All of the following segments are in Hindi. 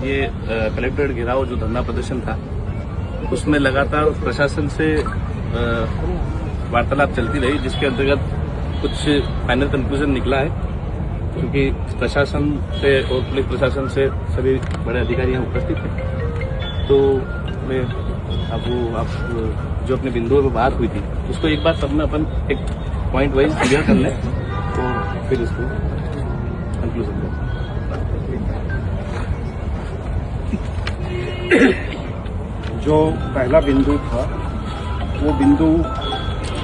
ये कलेक्ट्रेट घेराव जो धरना प्रदर्शन था उसमें लगातार प्रशासन से वार्तालाप चलती रही, जिसके अंतर्गत कुछ फाइनल कंक्लूजन निकला है। क्योंकि प्रशासन से और पुलिस प्रशासन से सभी बड़े अधिकारी यहाँ उपस्थित थे, तो मैं आप जो अपने बिंदुओं पर बात हुई थी उसको एक बार सब में अपन एक पॉइंट वाइज क्लियर कर लें तो फिर इसको कंक्लूजन करें। जो पहला बिंदु था वो बिंदु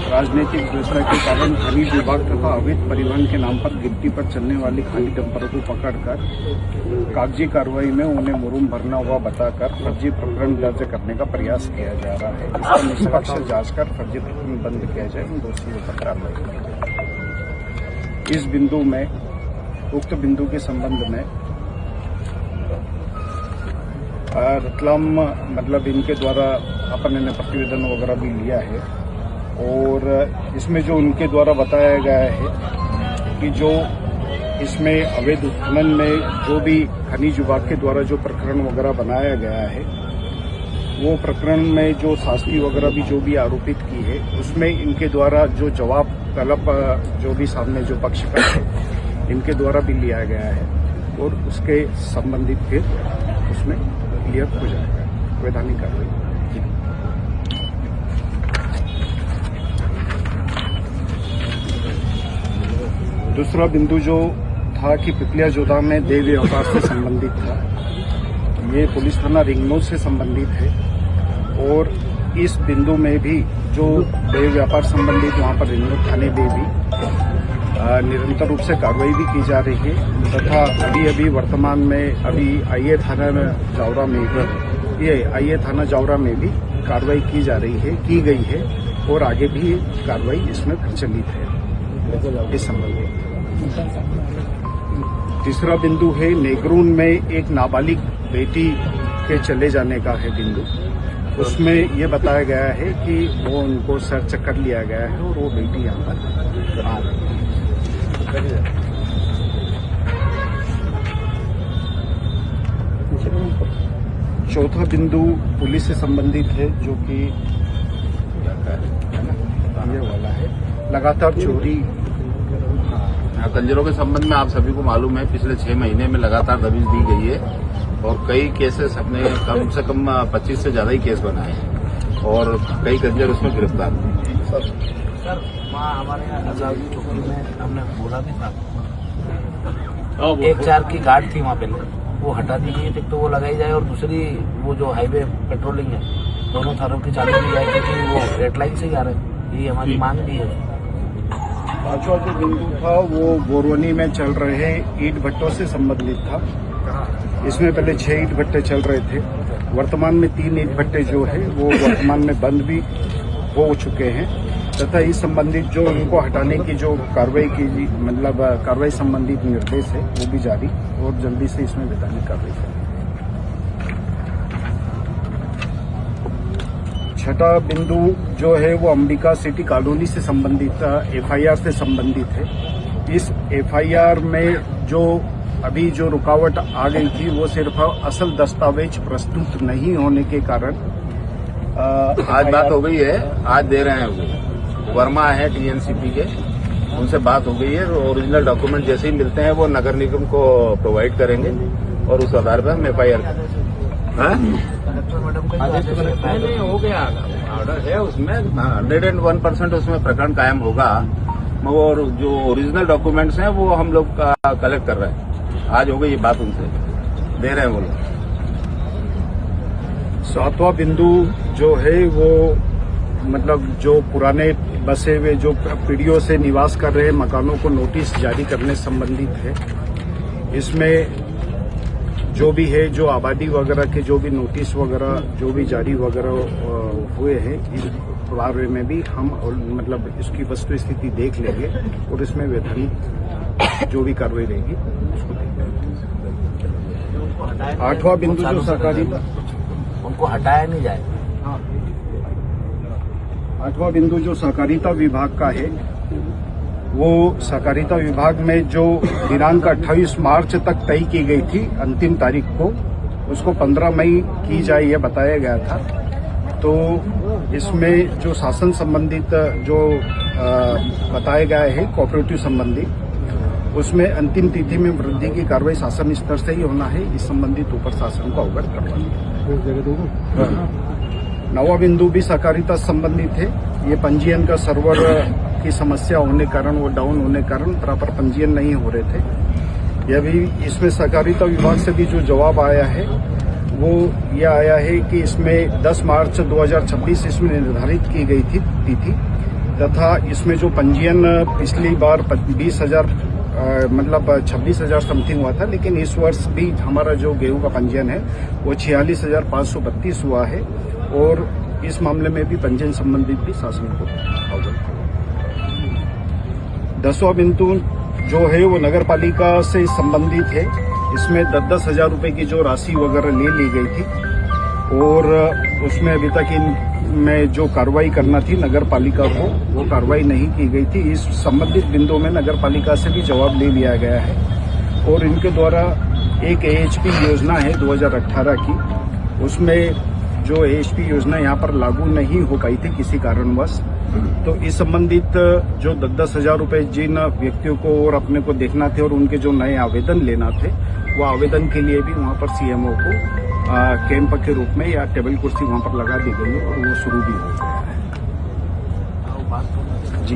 राजनीतिक दूसरे के कारण खनिज विभाग तथा अवैध परिवहन के नाम पर गिट्टी पर चलने वाली खाली डंपरों को पकड़कर कागजी कार्रवाई में उन्हें मुरुम भरना हुआ बताकर फर्जी प्रकरण दर्ज करने का प्रयास किया जा रहा है। इसका निष्पक्ष जांच कर फर्जी प्रकरण बंद किया जाए, उन दोषियों पर कार्रवाई। इस बिंदु में उक्त बिंदु के संबंध में रतलाम मतलब इनके द्वारा अपन ने प्रतिवेदन वगैरह भी लिया है और इसमें जो उनके द्वारा बताया गया है कि जो इसमें अवैध उत्खनन में जो भी खनिज विभाग के द्वारा जो प्रकरण वगैरह बनाया गया है वो प्रकरण में जो शास्त्री वगैरह भी जो भी आरोपित की है उसमें इनके द्वारा जो जवाब तलब जो भी सामने जो पक्षकार है इनके द्वारा भी लिया गया है और उसके संबंधित फिर उसमें क्लियर हो जाएगा वैधानिक कार्रवाई। दूसरा बिंदु जो था कि पिपलिया जोधा में देह व्यापार से संबंधित था, ये पुलिस थाना रिंगनोज से संबंधित है और इस बिंदु में भी जो देह व्यापार संबंधित वहां पर रिंगनोज थाने में भी निरंतर रूप से कार्रवाई भी की जा रही है तथा अभी वर्तमान में अभी आईए थाना जावरा में भी कार्रवाई की गई है और आगे भी कार्रवाई इसमें प्रचलित है इस संबंध में। तीसरा बिंदु है नेगरून में एक नाबालिग बेटी के चले जाने का है बिंदु। उसमें ये बताया गया है कि वो उनको सर्च कर लिया गया है और वो बेटी यहाँ पर आ रही है। चौथा बिंदु पुलिस से संबंधित है जो कि ये वाला है लगातार चोरी। कंजरों के संबंध में आप सभी को मालूम है पिछले 6 महीने में लगातार दबिश दी गई है और कई केसेस अपने कम से कम 25 से ज्यादा ही केस बनाए हैं और कई कंजर उसमें गिरफ्तार हुए। सर वहाँ हमारे यहाँ अजावी चौकी में हमने बोला भी था 1-4 की गार्ड थी वहाँ पहले, वो हटा दी गई। एक तो वो लगाई जाए और दूसरी वो जो हाईवे पेट्रोलिंग है दोनों थानों की चालू की जाए क्योंकि वो रेड लाइन से जा रहे हैं, ये हमारी मांग भी है। पांचवा जो बिंदु था वो बोरवनी में चल रहे ईंट भट्टों से संबंधित था। इसमें पहले 6 ईंट भट्टे चल रहे थे, वर्तमान में 3 ईंट भट्टे जो है वो वर्तमान में बंद भी हो चुके हैं तथा इस संबंधित जो उनको हटाने की जो कार्रवाई की मतलब कार्रवाई संबंधित निर्देश है वो भी जारी और जल्दी से इसमें वैधानिक कार्रवाई करें। छठा बिंदु जो है वो अंबिका सिटी कॉलोनी से संबंधित एफआईआर से संबंधित है। इस एफआईआर में जो अभी जो रुकावट आ गई थी वो सिर्फ असल दस्तावेज प्रस्तुत नहीं होने के कारण आज बात हो गई है, आज दे रहे हैं वो वर्मा है टीएनसीपी के, उनसे बात हो गई है। ओरिजिनल डॉक्यूमेंट जैसे ही मिलते हैं वो नगर निगम को प्रोवाइड करेंगे और उस आधार पर हम एफआईआर करेंगे। पहले हो गया ऑर्डर है उसमें 101% उसमें प्रकरण कायम होगा और जो ओरिजिनल डॉक्यूमेंट्स हैं वो हम लोग कलेक्ट कर रहे हैं। आज हो गई ये बात, उनसे दे रहे हैं वो लोग। 7वां बिंदु जो है वो मतलब जो पुराने बसे हुए जो पीढ़ियों से निवास कर रहे मकानों को नोटिस जारी करने संबंधित है। इसमें जो भी है जो आबादी वगैरह के जो भी नोटिस वगैरह जो भी जारी वगैरह हुए हैं इस बारे में भी हम मतलब इसकी वस्तु स्थिति देख लेंगे और इसमें वैधानिक जो भी कार्रवाई रहेगी उसको देखेंगे। 8वां बिंदु जो सरकारी उनको हटाया नहीं जाए। 8वां बिंदु जो सहकारिता विभाग का है वो सहकारिता विभाग में जो दिनांक 28 मार्च तक तय की गई थी अंतिम तारीख को, उसको 15 मई की जाए यह बताया गया था। तो इसमें जो शासन संबंधित जो बताया गया है कोऑपरेटिव संबंधी, उसमें अंतिम तिथि में वृद्धि की कार्रवाई शासन स्तर से ही होना है। इस संबंधित ऊपर शासन को अवगत करवाना। नवा बिंदु भी सहकारिता संबंधित है। ये पंजीयन का सर्वर की समस्या होने कारण, वो डाउन होने कारण प्रॉपर पंजीयन नहीं हो रहे थे। यह भी इसमें सहकारिता विभाग से भी जो जवाब आया है वो यह आया है कि इसमें 10 मार्च 2026 इसमें निर्धारित की गई थी तिथि, तथा इसमें जो पंजीयन पिछली बार 20,000 मतलब 26,000 समथिंग हुआ था, लेकिन इस वर्ष भी हमारा जो गेहूं का पंजीयन है वो 46,532 हुआ है। और इस मामले में भी पंजीयन संबंधित भी शासन को अवगत। 10वां बिंदु जो है वो नगर पालिका से संबंधित है। इसमें 10,000 रुपए की जो राशि वगैरह ले ली गई थी, और उसमें अभी तक इनमें जो कार्रवाई करना थी नगर पालिका को, वो कार्रवाई नहीं की गई थी। इस संबंधित बिंदु में नगर पालिका से भी जवाब ले लिया गया है, और इनके द्वारा एक AHP योजना है 2018 की, उसमें जो AHP योजना यहाँ पर लागू नहीं हो पाई थी किसी कारणवश। तो इस संबंधित जो 10,000 रुपए जिन व्यक्तियों को और अपने को देखना थे और उनके जो नए आवेदन लेना थे, वो आवेदन के लिए भी वहाँ पर CMO को कैंप के रूप में या टेबल कुर्सी वहाँ पर लगा दी गई है, और वो शुरू भी हो गया है। जी,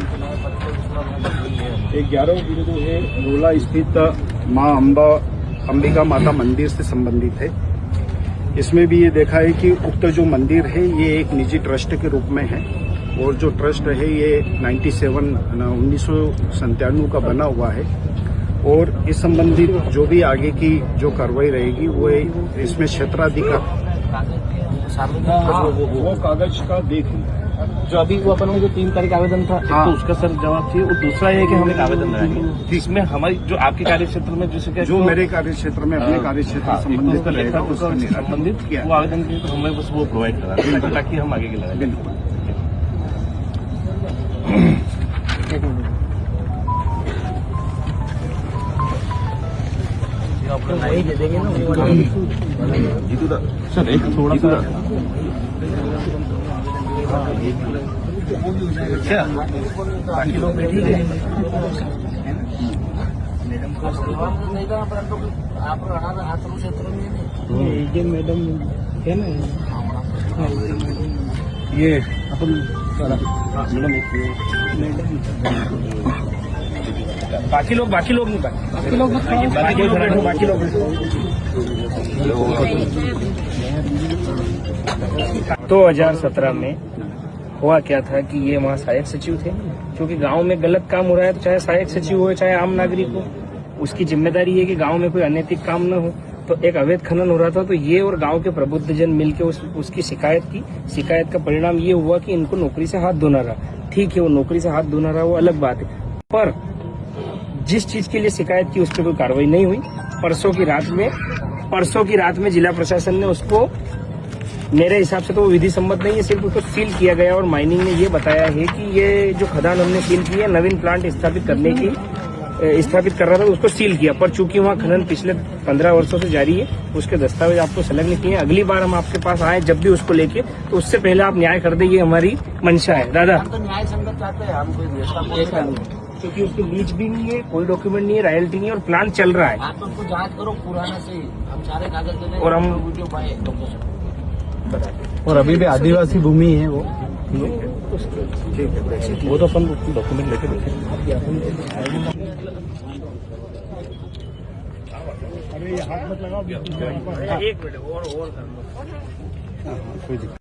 11वां बिंदु है रोला स्थित माँ अंबिका माता मंदिर से संबंधित है। इसमें भी ये देखा है कि उक्त जो मंदिर है ये एक निजी ट्रस्ट के रूप में है, और जो ट्रस्ट है ये 1997 का बना हुआ है। और इस संबंधित जो भी आगे की जो कार्रवाई रहेगी वो इसमें क्षेत्राधिकार वो कागज का देख जो अभी वो अपन में जो 3 तारीख आवेदन था, एक तो उसका सर जवाब थी, और दूसरा ये कि हम एक आवेदन लगाएंगे इसमें हमारी जो आपके कार्य क्षेत्र में जो मेरे कार्य क्षेत्र में अपने कार्य क्षेत्र संबंधित रहेगा उसका संबंधित वो आवेदन के लिए तो हमें बस वो प्रोवाइड करा ताकि हम आगे के लगाएं। बिल्कुल। नहीं दे देंगे ना सर, एक थोड़ा सा क्या बाकी लोग बैठे गए आप आश्रम क्षेत्र में मैडम है ना, ये अपन बाकी लोग नहीं, बाकी लोग 2017 में हुआ क्या था कि ये वहाँ सहायक सचिव थे, क्योंकि गांव में गलत काम हो रहा है तो चाहे सहायक सचिव हो चाहे आम नागरिक हो, उसकी जिम्मेदारी है कि गांव में कोई अनैतिक काम न हो। तो एक अवैध खनन हो रहा था, तो ये और गांव के प्रबुद्धजन मिलकर उसकी शिकायत की। शिकायत का परिणाम ये हुआ कि इनको नौकरी से हाथ धोना रहा। ठीक है, वो नौकरी से हाथ धोना रहा वो अलग बात है, पर जिस चीज के लिए शिकायत की उस पर कोई कार्रवाई नहीं हुई। परसों की रात में जिला प्रशासन ने उसको, मेरे हिसाब से तो वो विधि सम्मत नहीं है, सिर्फ उसको सील किया गया। और माइनिंग ने ये बताया है कि ये जो खदान हमने सील की है, नवीन प्लांट स्थापित कर रहा था तो उसको सील किया, पर चूंकि वहाँ खनन पिछले 15 वर्षों से जारी है, उसके दस्तावेज आपको संलग्न किए। अगली बार हम आपके पास आए जब भी उसको लेके, तो उससे पहले आप न्याय कर दे, ये हमारी मंशा है। दादा, हम तो न्याय संगत चाहते हैं, हम कोई देश का क्योंकि उसकी लीज भी नहीं है, कोई डॉक्यूमेंट नहीं है, रॉयल्टी नहीं है, और प्लान चल रहा है। आप उसको जांच करो पुराना से, हम सारे कागज दे देंगे और हम वीडियो पाए लोकेशन। और अभी भी आदिवासी भूमि है वो, ठीक है, वो तो अपन डॉक्यूमेंट लेके देखें। अरे ये हाथ मत लगाओ। एक मिनट और कर लो।